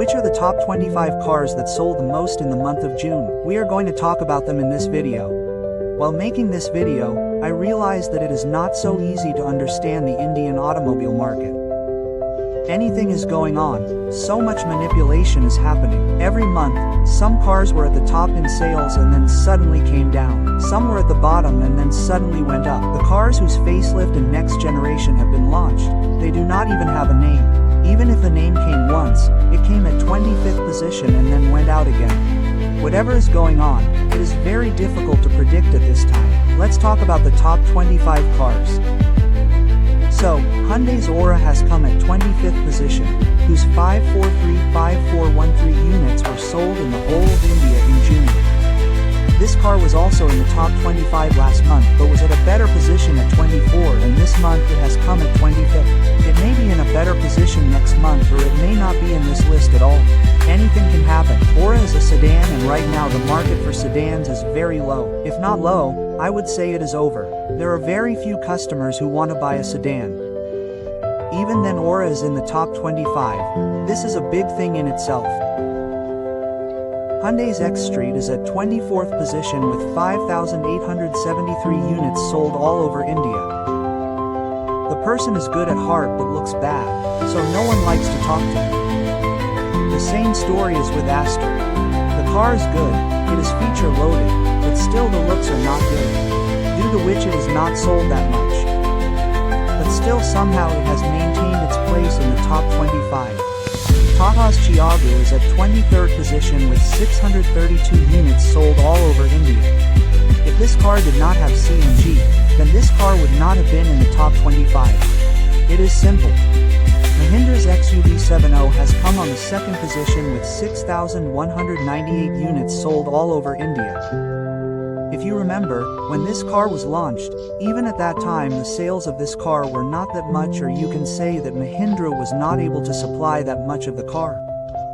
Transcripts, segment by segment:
Which are the top 25 cars that sold the most in the month of June? We are going to talk about them in this video. While making this video, I realized that it is not so easy to understand the Indian automobile market. Anything is going on, so much manipulation is happening. Every month, some cars were at the top in sales and then suddenly came down. Some were at the bottom and then suddenly went up. The cars whose facelift and next generation have been launched, they do not even have a name. Even if the name came once, it came at 25th position and then went out again. Whatever is going on, it is very difficult to predict at this time. Let's talk about the top 25 cars. So, Hyundai's Aura has come at 25th position, whose 5435413 units were sold in the whole of India in June. This car was also in the top 25 last month but was at a better position at 24, and this month it has come at 25th. It may be in a better position next month, or it may not be in this list at all. Anything can happen. Aura is a sedan, and right now the market for sedans is very low. If not low, I would say it is over. There are very few customers who want to buy a sedan. Even then, Aura is in the top 25. This is a big thing in itself. Hyundai's X Street is at 24th position with 5,873 units sold all over India. The person is good at heart but looks bad, so no one likes to talk to him. The same story is with Aster. The car is good, it is feature loaded, but still the looks are not good, due to which it is not sold that much. But still somehow it has maintained its place in the top 25. Tata's Tiago is at 23rd position with 632 units sold all over India. If this car did not have CNG, then this car would not have been in the top 25. It is simple. Mahindra's XUV70 has come on the second position with 6,198 units sold all over India. If you remember, when this car was launched, even at that time the sales of this car were not that much, or you can say that Mahindra was not able to supply that much of the car.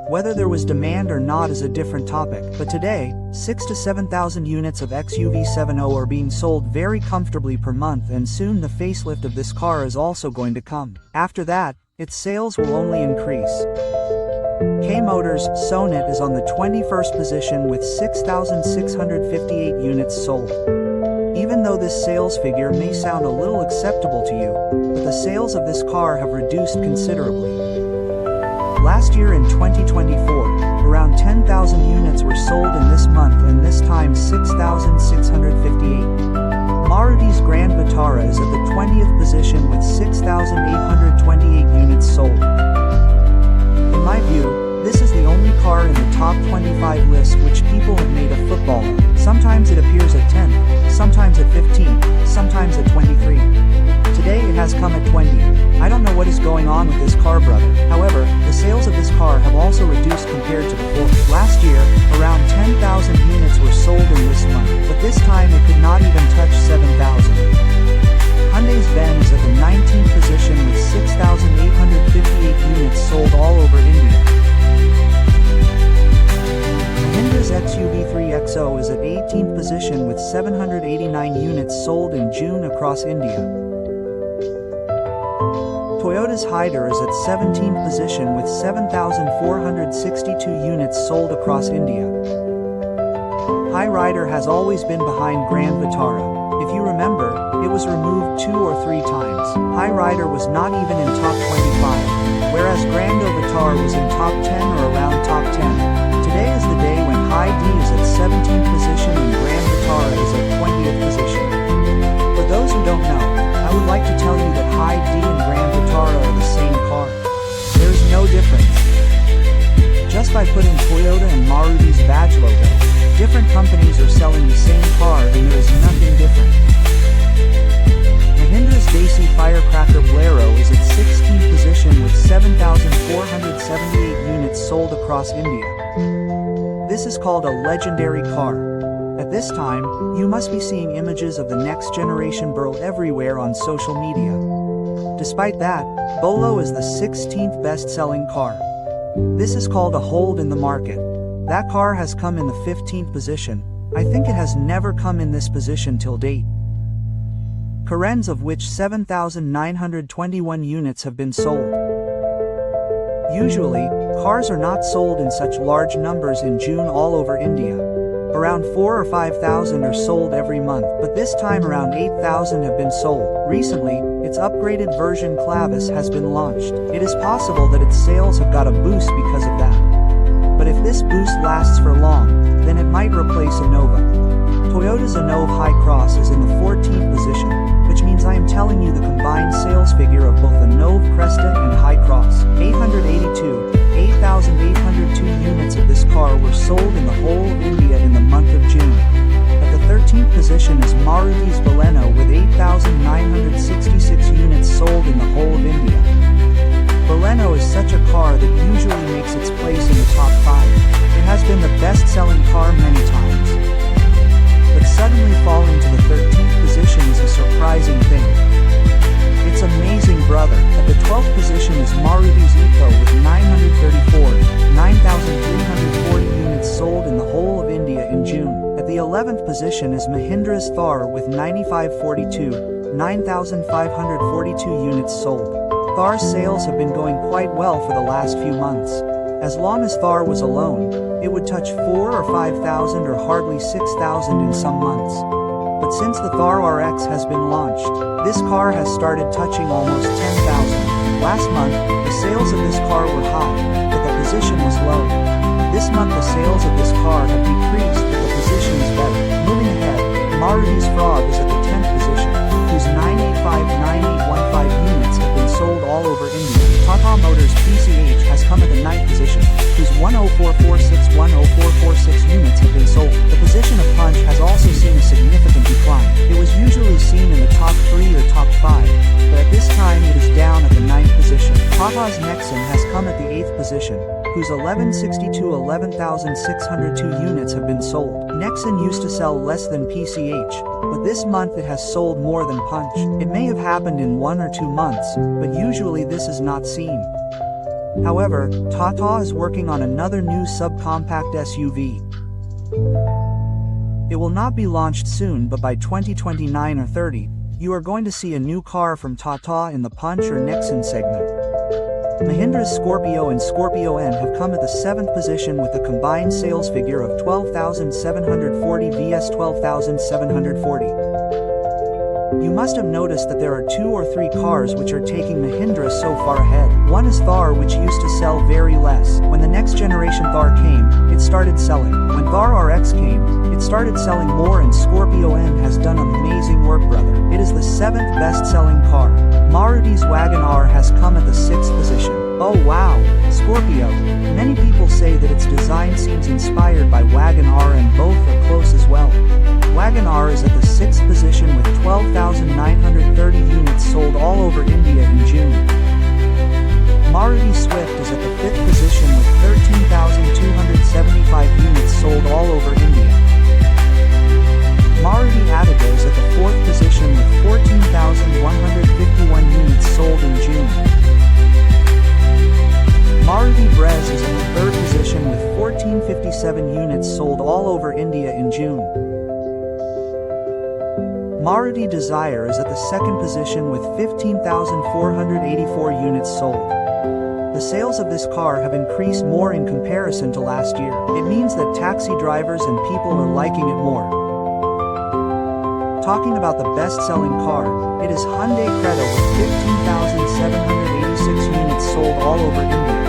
Whether there was demand or not is a different topic, but today, 6,000 to 7,000 units of XUV70 are being sold very comfortably per month, and soon the facelift of this car is also going to come. After that, its sales will only increase. K Motors' Sonet is on the 21st position with 6,658 units sold. Even though this sales figure may sound a little acceptable to you, but the sales of this car have reduced considerably. Last year in 2024, around 10,000 units were sold in this month, and this time 6,658. Maruti's Grand Vitara is at the 20th position with 6,828 units sold. In my view, this is the only car in the top 25 list which people have made a football of. Sometimes it appears at 10, sometimes at 15, sometimes at 23. Today it has come at 20. I don't know what is going on with this car, brother. However, the sales of this car have also reduced compared to before. Last year, around 10,000 units were sold in this month, but this time it could not even touch 7,000. Hyundai's Ven is at the 19th position with 6,858 units sold all over India. Mahindra's XUV3XO is at 18th position with 789 units sold in June across India. Toyota's Hyder is at 17th position with 7,462 units sold across India. Hyryder has always been behind Grand Vitara. If you remember, it was removed 2 or 3 times. Hyryder was not even in top 25, whereas Grand Vitara was in top 10 or around top 10. Today is the day when Hy-D is at 17th position and Grand Vitara is at 20th position. For those who don't know, I would like to tell you that Hy-D and Grand Vitara are the same car. There is no difference. Just by putting Toyota and Maruti's badge logo, different companies are selling the same car, and there is nothing different. Mahindra's Desi Firecracker Bolero is at 16th position with 7,478 units sold across India. This is called a legendary car. At this time, you must be seeing images of the next generation Burl everywhere on social media. Despite that, Bolo is the 16th best-selling car. This is called a hold in the market. That car has come in the 15th position. I think it has never come in this position till date. Carens, of which 7,921 units have been sold. Usually, cars are not sold in such large numbers in June all over India. Around 4 or 5,000 are sold every month, but this time around 8,000 have been sold. Recently, its upgraded version Clavis has been launched. It is possible that its sales have got a boost because of that. But if this boost lasts for long, then it might replace a Nova. Toyota's Innova Hi-Cross is in the 14th position, which means I am telling you the combined sales figure of both Innova Cresta and Hi-Cross. 8,802 units of this car were sold in the whole of India in the month of June. At the 13th position is Maruti's Baleno with 8,966 units sold in the whole of India. Baleno is such a car that usually makes its place in the top 5. It has been the best-selling car many times. But suddenly falling to the 13th position is a surprising thing. It's amazing, brother. At the 12th position is Maruti's Eco with 9,340 units sold in the whole of India in June. At the 11th position is Mahindra's Thar with 9,542 units sold. Thar's sales have been going quite well for the last few months. As long as Thar was alone, it would touch 4 or 5,000 or hardly 6,000 in some months. But since the Thar RX has been launched, this car has started touching almost 10,000. Last month, the sales of this car were high, but the position was low. This month the sales of this car have decreased, but the position is better. Moving ahead, Maruti's Frog is at the 10th position, whose 9859815 units have been sold all over India. Tata Motors PCH has come at the 9th position, whose 10446 units have been sold. The position of Punch has also seen a significant decline. It was usually seen in the top 3 or top 5, but at this time it is down at the 9th position. Tata's Nexon has come at the 8th position, whose 11,602 units have been sold. Nexon used to sell less than PCH, but this month it has sold more than Punch. It may have happened in 1 or 2 months, but usually this is not seen. However, Tata is working on another new subcompact SUV. It will not be launched soon, but by 2029 or 30, you are going to see a new car from Tata in the Punch or Nexon segment. Mahindra's Scorpio and Scorpio N have come at the 7th position with a combined sales figure of 12,740 vs 12,740. You must have noticed that there are 2 or 3 cars which are taking Mahindra so far ahead. One is Thar, which used to sell very less. When the next generation Thar came, it started selling. When Thar RX came, it started selling more, and Scorpio N has done amazing work, brother. It is the 7th best-selling car. Maruti's Wagon R has come at the 6th position. Oh wow, Scorpio. Many people say that its design seems inspired by Wagon R, and both are close as well. Wagon R is at the 6th position with 12,930 units sold all over India in June. Maruti Swift is at the 5th position with 13,275 units sold all over India. Maruti Attica is at the 4th position with 14,151 units sold in June. Maruti Brezza is in the 3rd position with 1,457 units sold all over India in June. Maruti Desire is at the 2nd position with 15,484 units sold. The sales of this car have increased more in comparison to last year. It means that taxi drivers and people are liking it more. Talking about the best-selling car, it is Hyundai Creta with 15,786 units sold all over India.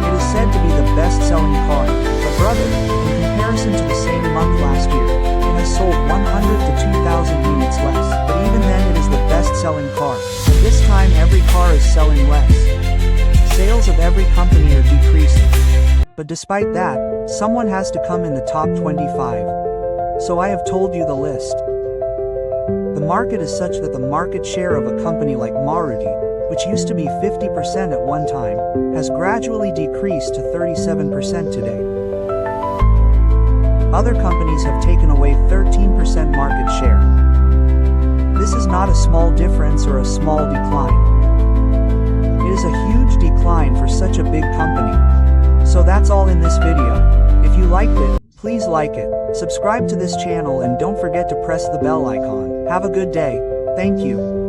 It is said to be the best-selling car, but brother, in comparison to the same month last year, it has sold 100 to 2,000 units less. But even then it is the best-selling car. At this time every car is selling less. Sales of every company are decreasing. But despite that, someone has to come in the top 25. So I have told you the list. The market is such that the market share of a company like Maruti, which used to be 50% at one time, has gradually decreased to 37% today. Other companies have taken away 13% market share. This is not a small difference or a small decline. It is a huge decline for such a big company. So that's all in this video. If you liked it, please like it, subscribe to this channel, and don't forget to press the bell icon. Have a good day. Thank you.